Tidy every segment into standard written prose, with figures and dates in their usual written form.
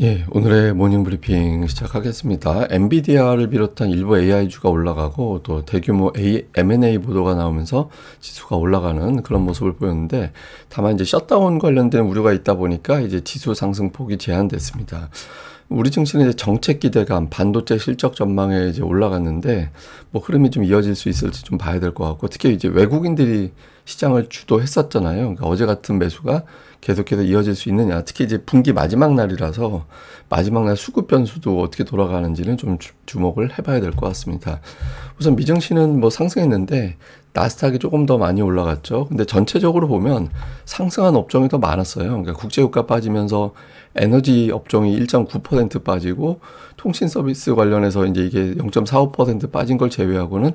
예, 오늘의 모닝 브리핑 시작하겠습니다. 엔비디아를 비롯한 일부 AI주가 올라가고 또 대규모 M&A 보도가 나오면서 지수가 올라가는 그런 모습을 보였는데, 다만 이제 셧다운 관련된 우려가 있다 보니까 이제 지수 상승폭이 제한됐습니다. 우리 증시는 이제 정책 기대감, 반도체 실적 전망에 이제 올라갔는데, 뭐 흐름이 좀 이어질 수 있을지 좀 봐야 될 것 같고, 특히 이제 외국인들이 시장을 주도했었잖아요. 그러니까 어제 같은 매수가 계속해서 이어질 수 있느냐. 특히 이제 분기 마지막 날이라서 마지막 날 수급 변수도 어떻게 돌아가는지는 좀 주목을 해봐야 될 것 같습니다. 우선 미증시는 뭐 상승했는데 나스닥이 조금 더 많이 올라갔죠. 근데 전체적으로 보면 상승한 업종이 더 많았어요. 그러니까 국제유가 빠지면서 에너지 업종이 1.9% 빠지고 통신 서비스 관련해서 이제 이게 0.45% 빠진 걸 제외하고는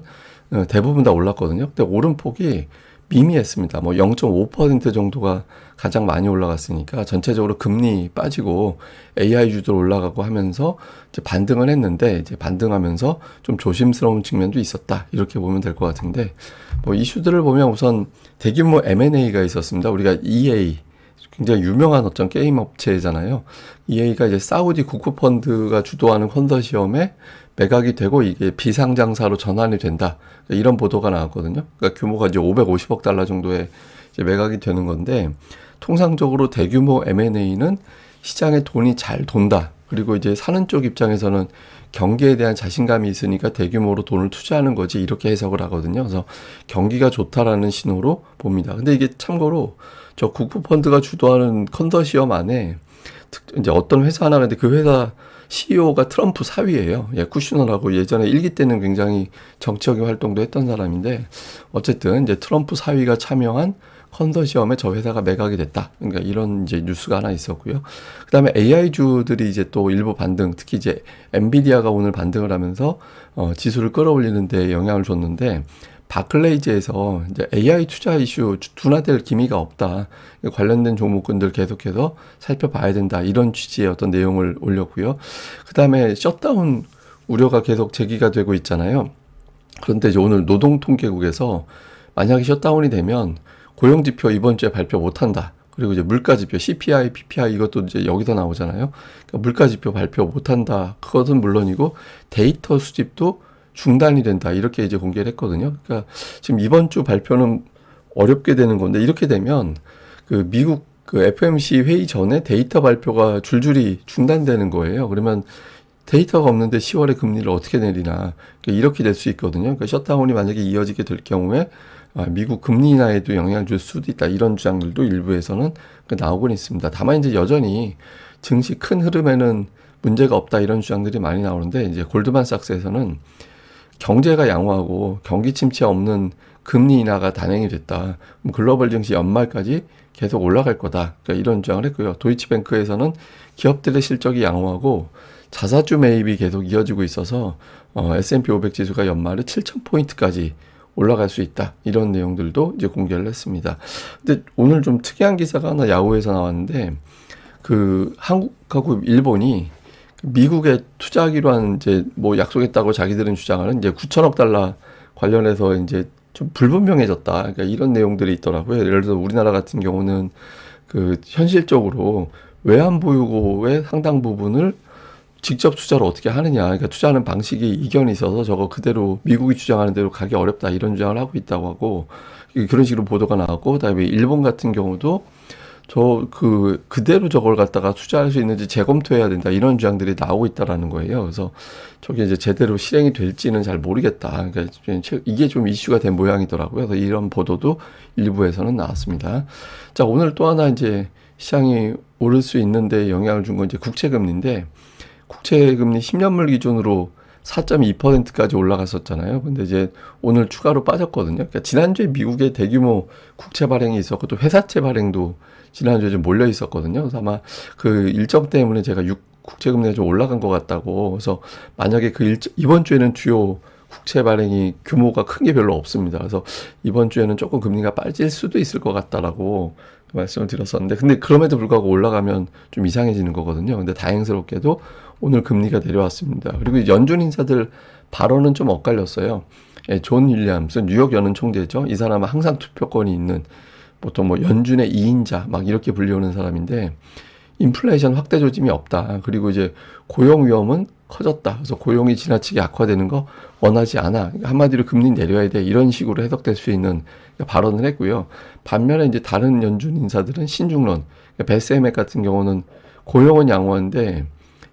대부분 다 올랐거든요. 근데 오른 폭이 미미했습니다. 뭐 0.5% 정도가 가장 많이 올라갔으니까 전체적으로 금리 빠지고 AI주도 올라가고 하면서 이제 반등을 했는데, 이제 반등하면서 좀 조심스러운 측면도 있었다, 이렇게 보면 될 것 같은데, 뭐 이슈들을 보면 우선 대규모 M&A가 있었습니다. 우리가 EA, 굉장히 유명한 어떤 게임 업체잖아요. EA가 이제 사우디 국부펀드가 주도하는 컨소시엄에 매각이 되고 이게 비상장사로 전환이 된다, 이런 보도가 나왔거든요. 그러니까 규모가 이제 550억 달러 정도의 이제 매각이 되는 건데, 통상적으로 대규모 M&A는 시장에 돈이 잘 돈다, 그리고 이제 사는 쪽 입장에서는 경기에 대한 자신감이 있으니까 대규모로 돈을 투자하는 거지, 이렇게 해석을 하거든요. 그래서 경기가 좋다라는 신호로 봅니다. 근데 이게 참고로 저 국부펀드가 주도하는 컨소시엄 안에 이제 어떤 회사 하나, 근데 그 회사 CEO가 트럼프 사위예요. 예, 쿠슈너라고 예전에 일기 때는 굉장히 정치적인 활동도 했던 사람인데, 어쨌든 이제 트럼프 사위가 참여한 컨소시엄에 저 회사가 매각이 됐다. 그러니까 이런 이제 뉴스가 하나 있었고요. 그다음에 AI주들이 이제 또 일부 반등, 특히 이제 엔비디아가 오늘 반등을 하면서 지수를 끌어올리는 데 영향을 줬는데, 바클레이즈에서 이제 AI 투자 이슈 둔화될 기미가 없다, 관련된 종목군들 계속해서 살펴봐야 된다, 이런 취지의 어떤 내용을 올렸고요. 그 다음에 셧다운 우려가 계속 제기가 되고 있잖아요. 그런데 이제 오늘 노동통계국에서 만약에 셧다운이 되면 고용지표 이번 주에 발표 못한다, 그리고 이제 물가지표 CPI, PPI 이것도 이제 여기서 나오잖아요. 그러니까 물가지표 발표 못한다, 그것은 물론이고 데이터 수집도 중단이 된다, 이렇게 이제 공개를 했거든요. 그러니까 지금 이번 주 발표는 어렵게 되는 건데, 이렇게 되면 그 미국 그 FOMC 회의 전에 데이터 발표가 줄줄이 중단되는 거예요. 그러면 데이터가 없는데 10월에 금리를 어떻게 내리나, 그러니까 이렇게 될 수 있거든요. 그러니까 셧다운이 만약에 이어지게 될 경우에 미국 금리 인하에도 영향을 줄 수도 있다, 이런 주장들도 일부에서는 나오곤 있습니다. 다만 이제 여전히 증시 큰 흐름에는 문제가 없다, 이런 주장들이 많이 나오는데, 이제 골드만삭스에서는 경제가 양호하고 경기 침체 없는 금리 인하가 단행이 됐다, 글로벌 증시 연말까지 계속 올라갈 거다, 그러니까 이런 주장을 했고요. 도이치뱅크에서는 기업들의 실적이 양호하고 자사주 매입이 계속 이어지고 있어서 S&P 500 지수가 연말에 7,000포인트까지 올라갈 수 있다, 이런 내용들도 이제 공개를 했습니다. 근데 오늘 좀 특이한 기사가 하나 야후에서 나왔는데, 그 한국하고 일본이 미국에 투자하기로 한 이제 뭐 약속했다고 자기들은 주장하는 이제 9천억 달러 관련해서 이제 좀 불분명해졌다, 그러니까 이런 내용들이 있더라고요. 예를 들어서 우리나라 같은 경우는 그 현실적으로 외환 보유고의 상당 부분을 직접 투자를 어떻게 하느냐, 그러니까 투자하는 방식이 이견이 있어서 저거 그대로 미국이 주장하는 대로 가기 어렵다, 이런 주장을 하고 있다고 하고, 그런 식으로 보도가 나왔고, 그다음에 일본 같은 경우도 그대로 저걸 갖다가 투자할 수 있는지 재검토해야 된다, 이런 주장들이 나오고 있다라는 거예요. 그래서 저게 이제 제대로 실행이 될지는 잘 모르겠다, 그러니까 이게 좀 이슈가 된 모양이더라고요. 그래서 이런 보도도 일부에서는 나왔습니다. 자, 오늘 또 하나 이제 시장이 오를 수 있는데 영향을 준 건 이제 국채금리인데, 국채금리 10년물 기준으로 4.2%까지 올라갔었잖아요. 근데 이제 오늘 추가로 빠졌거든요. 그러니까 지난주에 미국의 대규모 국채 발행이 있었고, 또 회사채 발행도 지난주에 좀 몰려 있었거든요. 그래서 아마 그 일정 때문에 제가 국채금리가 좀 올라간 것 같다고. 그래서 만약에 이번 주에는 주요 국채 발행이 규모가 큰 게 별로 없습니다. 그래서 이번 주에는 조금 금리가 빠질 수도 있을 것 같다라고 말씀을 드렸었는데, 근데 그럼에도 불구하고 올라가면 좀 이상해지는 거거든요. 근데 다행스럽게도 오늘 금리가 내려왔습니다. 그리고 연준 인사들 발언은 좀 엇갈렸어요. 예, 존 윌리엄스 뉴욕 연은 총재죠. 이 사람은 항상 투표권이 있는, 보통 뭐 연준의 2인자 막 이렇게 불리우는 사람인데, 인플레이션 확대 조짐이 없다. 그리고 이제 고용 위험은 커졌다. 그래서 고용이 지나치게 악화되는 거 원하지 않아. 그러니까 한마디로 금리 내려야 돼. 이런 식으로 해석될 수 있는 발언을 했고요. 반면에 이제 다른 연준 인사들은 신중론, 그러니까 베스에맥 같은 경우는 고용은 양호한데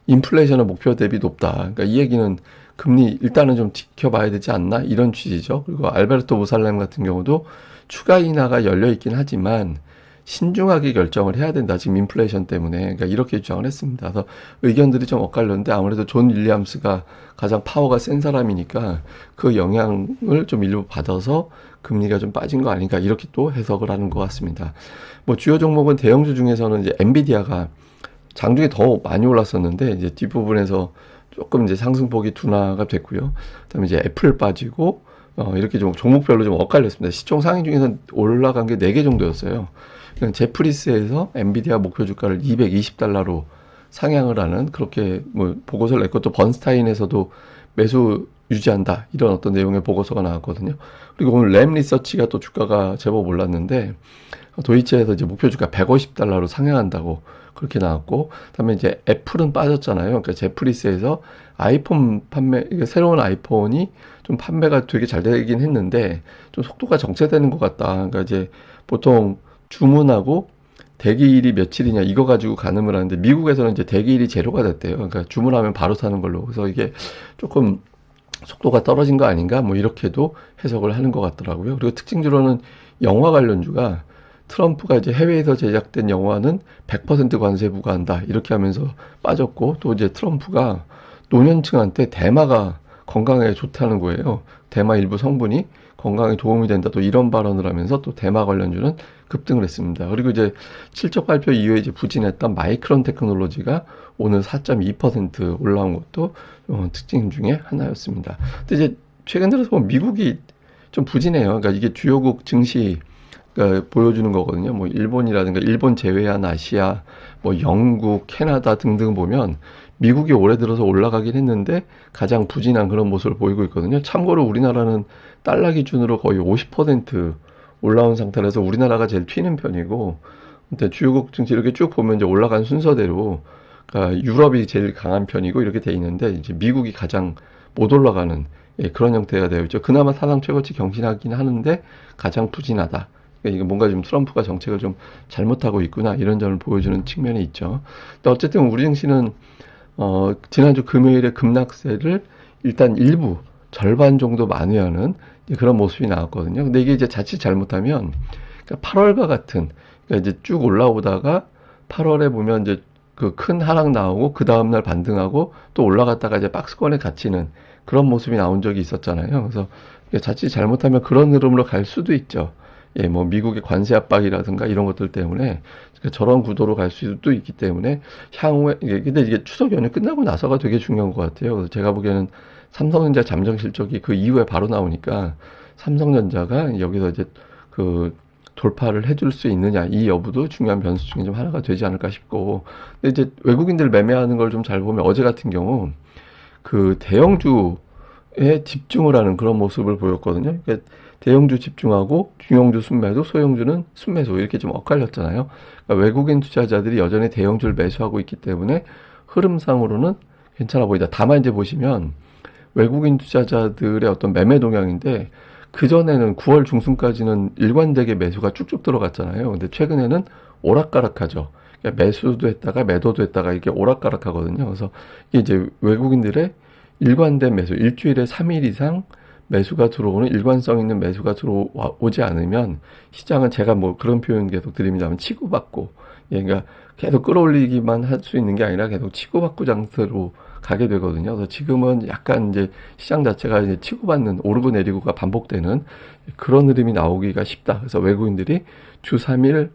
인플레이션은 목표 대비 높다. 그러니까 이 얘기는 금리 일단은 좀 지켜봐야 되지 않나 이런 취지죠. 그리고 알베르토 무살렘 같은 경우도 추가 인하가 열려 있긴 하지만 신중하게 결정을 해야 된다. 지금 인플레이션 때문에. 그러니까 이렇게 주장을 했습니다. 그래서 의견들이 좀 엇갈렸는데 아무래도 존 윌리엄스가 가장 파워가 센 사람이니까 그 영향을 좀 일부 받아서 금리가 좀 빠진 거 아닌가 이렇게 또 해석을 하는 것 같습니다. 뭐 주요 종목은 대형주 중에서는 이제 엔비디아가 장중에 더 많이 올랐었는데 이제 뒷부분에서 조금 이제 상승폭이 둔화가 됐고요. 그다음에 이제 애플 빠지고 이렇게 좀 종목별로 좀 엇갈렸습니다. 시총 상위 중에서 올라간 게 4개 정도였어요. 제프리스에서 엔비디아 목표 주가를 220달러로 상향을 하는 그렇게 뭐 보고서를 냈고 또 번스타인에서도 매수 유지한다 이런 어떤 내용의 보고서가 나왔거든요. 그리고 오늘 램 리서치가 또 주가가 제법 올랐는데 도이치에서 이제 목표 주가 150달러로 상향한다고 그렇게 나왔고, 그다음에 이제 애플은 빠졌잖아요. 그러니까 제프리스에서 아이폰 판매, 새로운 아이폰이 좀 판매가 되게 잘 되긴 했는데 좀 속도가 정체되는 것 같다. 그러니까 이제 보통 주문하고 대기일이 며칠이냐 이거 가지고 가늠을 하는데 미국에서는 이제 대기일이 제로가 됐대요. 그러니까 주문하면 바로 사는 걸로. 그래서 이게 조금 속도가 떨어진 거 아닌가 뭐 이렇게도 해석을 하는 것 같더라고요. 그리고 특징적으로는 영화 관련주가 트럼프가 이제 해외에서 제작된 영화는 100% 관세 부과한다 이렇게 하면서 빠졌고, 또 이제 트럼프가 노년층한테 대마가 건강에 좋다는 거예요. 대마 일부 성분이 건강에 도움이 된다 또 이런 발언을 하면서 또 대마 관련주는 급등을 했습니다. 그리고 이제 실적 발표 이후에 이제 부진했던 마이크론 테크놀로지가 오늘 4.2% 올라온 것도 특징 중에 하나였습니다. 근데 이제 최근 들어서 보면 미국이 좀 부진해요. 그러니까 이게 주요국 증시 그러니까 보여주는 거거든요. 뭐 일본이라든가 일본 제외한 아시아, 뭐 영국, 캐나다 등등 보면 미국이 올해 들어서 올라가긴 했는데 가장 부진한 그런 모습을 보이고 있거든요. 참고로 우리나라는 달러 기준으로 거의 50% 올라온 상태라서 우리나라가 제일 튀는 편이고, 근데 주요국 증시 이렇게 쭉 보면 이제 올라간 순서대로 그러니까 유럽이 제일 강한 편이고 이렇게 돼 있는데 이제 미국이 가장 못 올라가는 그런 형태가 되어 있죠. 그나마 사상 최고치 경신하긴 하는데 가장 부진하다. 이게 뭔가 좀 트럼프가 정책을 좀 잘못하고 있구나 이런 점을 보여주는 측면이 있죠. 근데 어쨌든 우리 증시는 지난주 금요일에 급락세를 일단 일부 절반 정도 만회하는 그런 모습이 나왔거든요. 근데 이게 이제 자칫 잘못하면 그러니까 8월과 같은 그러니까 이제 쭉 올라오다가 8월에 보면 이제 그 큰 하락 나오고 그 다음날 반등하고 또 올라갔다가 이제 박스권에 갇히는 그런 모습이 나온 적이 있었잖아요. 그래서 자칫 잘못하면 그런 흐름으로 갈 수도 있죠. 예, 뭐 미국의 관세 압박이라든가 이런 것들 때문에 저런 구도로 갈 수도 있기 때문에 향후에 근데 이게 추석 연휴 끝나고 나서가 되게 중요한 것 같아요. 그래서 제가 보기에는 삼성전자 잠정 실적이 그 이후에 바로 나오니까 삼성전자가 여기서 이제 그 돌파를 해줄 수 있느냐 이 여부도 중요한 변수 중에 좀 하나가 되지 않을까 싶고, 근데 이제 외국인들 매매하는 걸 좀 잘 보면 어제 같은 경우 그 대형주에 집중을 하는 그런 모습을 보였거든요. 그러니까 대형주 집중하고 중형주 순매도, 소형주는 순매수 이렇게 좀 엇갈렸잖아요. 그러니까 외국인 투자자들이 여전히 대형주를 매수하고 있기 때문에 흐름상으로는 괜찮아 보이다. 다만 이제 보시면 외국인 투자자들의 어떤 매매 동향인데 그전에는 9월 중순까지는 일관되게 매수가 쭉쭉 들어갔잖아요. 근데 최근에는 오락가락하죠. 그러니까 매수도 했다가 매도도 했다가 이게 오락가락하거든요. 그래서 이게 이제 외국인들의 일관된 매수, 일주일에 3일 이상 매수가 들어오는 일관성 있는 매수가 들어오지 않으면 시장은 제가 뭐 그런 표현 계속 드립니다만 치고받고, 그러니까 계속 끌어올리기만 할 수 있는 게 아니라 계속 치고받고 장세로 가게 되거든요. 그래서 지금은 약간 이제 시장 자체가 이제 치고받는 오르고 내리고가 반복되는 그런 흐름이 나오기가 쉽다. 그래서 외국인들이 주 3일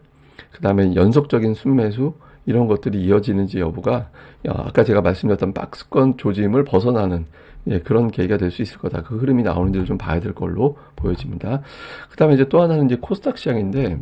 그다음에 연속적인 순매수 이런 것들이 이어지는지 여부가 아까 제가 말씀드렸던 박스권 조짐을 벗어나는 그런 계기가 될 수 있을 거다. 그 흐름이 나오는지를 좀 봐야 될 걸로 보여집니다. 그 다음에 이제 또 하나는 이제 코스닥 시장인데,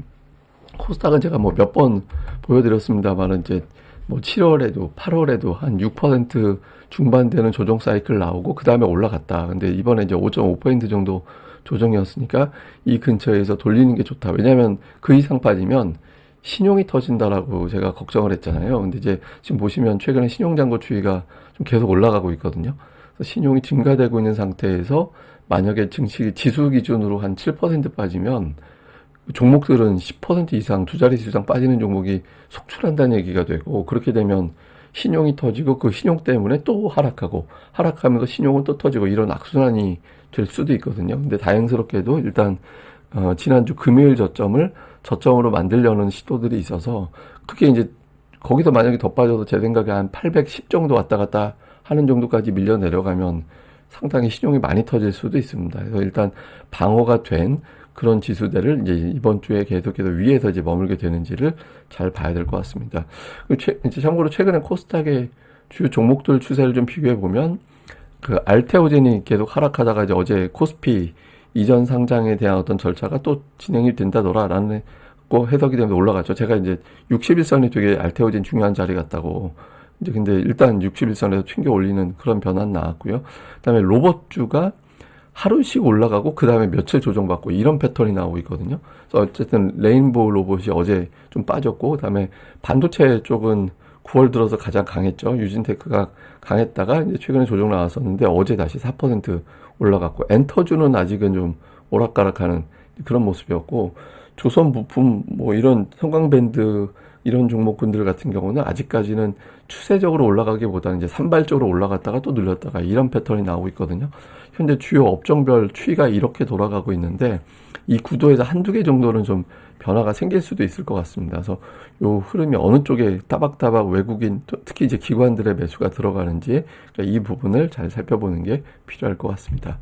코스닥은 제가 뭐 몇 번 보여드렸습니다만은 이제 뭐 7월에도 8월에도 한 6% 중반되는 조정 사이클 나오고 그 다음에 올라갔다. 근데 이번에 이제 5.5% 정도 조정이었으니까 이 근처에서 돌리는 게 좋다. 왜냐하면 그 이상 빠지면 신용이 터진다라고 제가 걱정을 했잖아요. 근데 이제 지금 보시면 최근에 신용잔고 추이가 좀 계속 올라가고 있거든요. 그래서 신용이 증가되고 있는 상태에서 만약에 증시 지수 기준으로 한 7% 빠지면 종목들은 10% 이상, 두 자릿수 이상 빠지는 종목이 속출한다는 얘기가 되고, 그렇게 되면 신용이 터지고 그 신용 때문에 또 하락하고, 하락하면서 신용은 또 터지고, 이런 악순환이 될 수도 있거든요. 근데 다행스럽게도 일단 지난주 금요일 저점으로 만들려는 시도들이 있어서, 그게 이제 거기서 만약에 더 빠져도 제 생각에 한 810 정도 왔다 갔다 하는 정도까지 밀려 내려가면 상당히 신용이 많이 터질 수도 있습니다. 그래서 일단 방어가 된 그런 지수대를 이제 이번 주에 계속해서 위에서 이제 머물게 되는지를 잘 봐야 될 것 같습니다. 이제 참고로 최근에 코스닥의 주요 종목들 추세를 좀 비교해 보면, 그 알테오젠이 계속 하락하다가 이제 어제 코스피 이전 상장에 대한 어떤 절차가 또 진행이 된다더라라는 거 해석이 되면서 올라갔죠. 제가 이제 61선이 되게 알테오젠 중요한 자리 같다고. 이제 근데 일단 61선에서 튕겨 올리는 그런 변화는 나왔고요. 그다음에 로봇주가 하루씩 올라가고 그 다음에 며칠 조정받고 이런 패턴이 나오고 있거든요. 그래서 어쨌든 레인보우 로봇이 어제 좀 빠졌고, 그 다음에 반도체 쪽은 9월 들어서 가장 강했죠. 유진테크가 강했다가 이제 최근에 조정 나왔었는데 어제 다시 4% 올라갔고, 엔터주는 아직은 좀 오락가락하는 그런 모습이었고, 조선 부품 뭐 이런 성광밴드 이런 종목군들 같은 경우는 아직까지는 추세적으로 올라가기보다는 이제 산발적으로 올라갔다가 또 늘렸다가 이런 패턴이 나오고 있거든요. 현재 주요 업종별 추이가 이렇게 돌아가고 있는데, 이 구도에서 한두 개 정도는 좀 변화가 생길 수도 있을 것 같습니다. 그래서 요 흐름이 어느 쪽에 따박따박 외국인, 특히 이제 기관들의 매수가 들어가는지, 그러니까 이 부분을 잘 살펴보는 게 필요할 것 같습니다.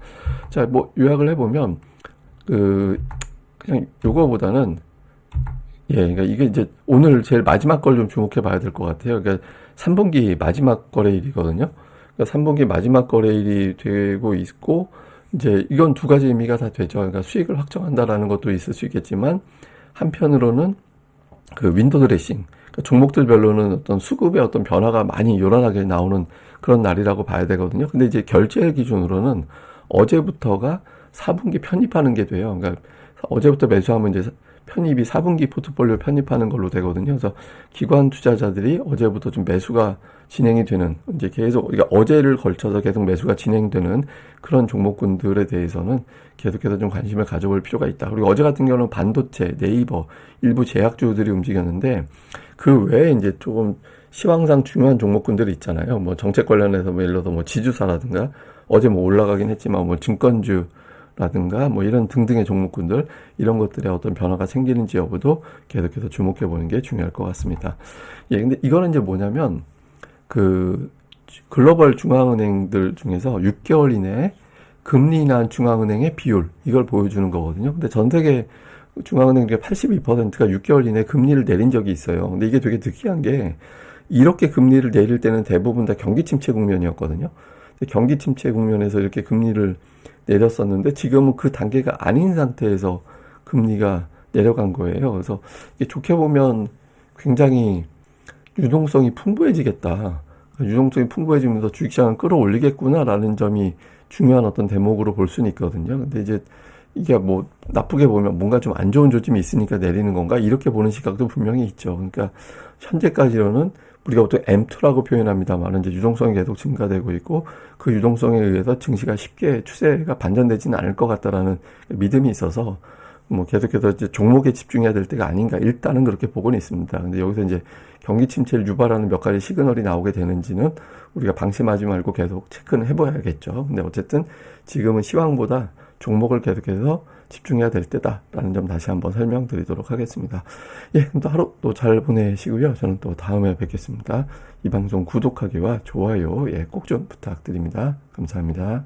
자, 뭐 요약을 해보면, 그냥 요거보다는, 예, 그러니까 이게 이제 오늘 제일 마지막 걸 좀 주목해 봐야 될 것 같아요. 그러니까 3분기 마지막 거래일이거든요. 그러니까 3분기 마지막 거래일이 되고 있고, 이제 이건 두 가지 의미가 다 되죠. 그러니까 수익을 확정한다라는 것도 있을 수 있겠지만, 한편으로는 그 윈도 드레싱, 그러니까 종목들별로는 어떤 수급의 어떤 변화가 많이 요란하게 나오는 그런 날이라고 봐야 되거든요. 근데 이제 결제일 기준으로는 어제부터가 4분기 편입하는 게 돼요. 그러니까 어제부터 매수하면 이제 편입이 4분기 포트폴리오 편입하는 걸로 되거든요. 그래서 기관 투자자들이 어제부터 좀 매수가 진행이 되는, 이제 계속, 그러니까 어제를 걸쳐서 계속 매수가 진행되는 그런 종목군들에 대해서는 계속해서 좀 관심을 가져볼 필요가 있다. 그리고 어제 같은 경우는 반도체, 네이버, 일부 제약주들이 움직였는데, 그 외에 이제 조금 시황상 중요한 종목군들이 있잖아요. 뭐 정책 관련해서 뭐 예를 들어서 뭐 지주사라든가, 어제 뭐 올라가긴 했지만 뭐 증권주, 라든가 뭐 이런 등등의 종목군들, 이런 것들의 어떤 변화가 생기는지 여부도 계속해서 주목해 보는 게 중요할 것 같습니다. 예, 근데 이거는 이제 뭐냐면, 그 글로벌 중앙은행들 중에서 6개월 이내에 금리 인하한 중앙은행의 비율, 이걸 보여주는 거거든요. 근데 전 세계 중앙은행 중에 82%가 6개월 이내에 금리를 내린 적이 있어요. 근데 이게 되게 특이한 게, 이렇게 금리를 내릴 때는 대부분 다 경기 침체 국면이었거든요. 근데 경기 침체 국면에서 이렇게 금리를 내렸었는데, 지금은 그 단계가 아닌 상태에서 금리가 내려간 거예요. 그래서 이게 좋게 보면 굉장히 유동성이 풍부해지겠다. 유동성이 풍부해지면서 주식시장을 끌어올리겠구나라는 점이 중요한 어떤 대목으로 볼 수는 있거든요. 근데 이제 이게 뭐 나쁘게 보면 뭔가 좀 안 좋은 조짐이 있으니까 내리는 건가, 이렇게 보는 시각도 분명히 있죠. 그러니까 현재까지로는 우리가 보통 M2라고 표현합니다만, 이제 유동성이 계속 증가되고 있고, 그 유동성에 의해서 증시가 쉽게 추세가 반전되지는 않을 것 같다라는 믿음이 있어서, 뭐 계속해서 이제 종목에 집중해야 될 때가 아닌가, 일단은 그렇게 보고는 있습니다. 근데 여기서 이제 경기 침체를 유발하는 몇 가지 시그널이 나오게 되는지는 우리가 방심하지 말고 계속 체크는 해봐야겠죠. 근데 어쨌든 지금은 시황보다 종목을 계속해서 집중해야 될 때다라는 점 다시 한번 설명드리도록 하겠습니다. 예, 그럼 또 하루 또 잘 보내시고요. 저는 또 다음에 뵙겠습니다. 이 방송 구독하기와 좋아요, 예, 꼭 좀 부탁드립니다. 감사합니다.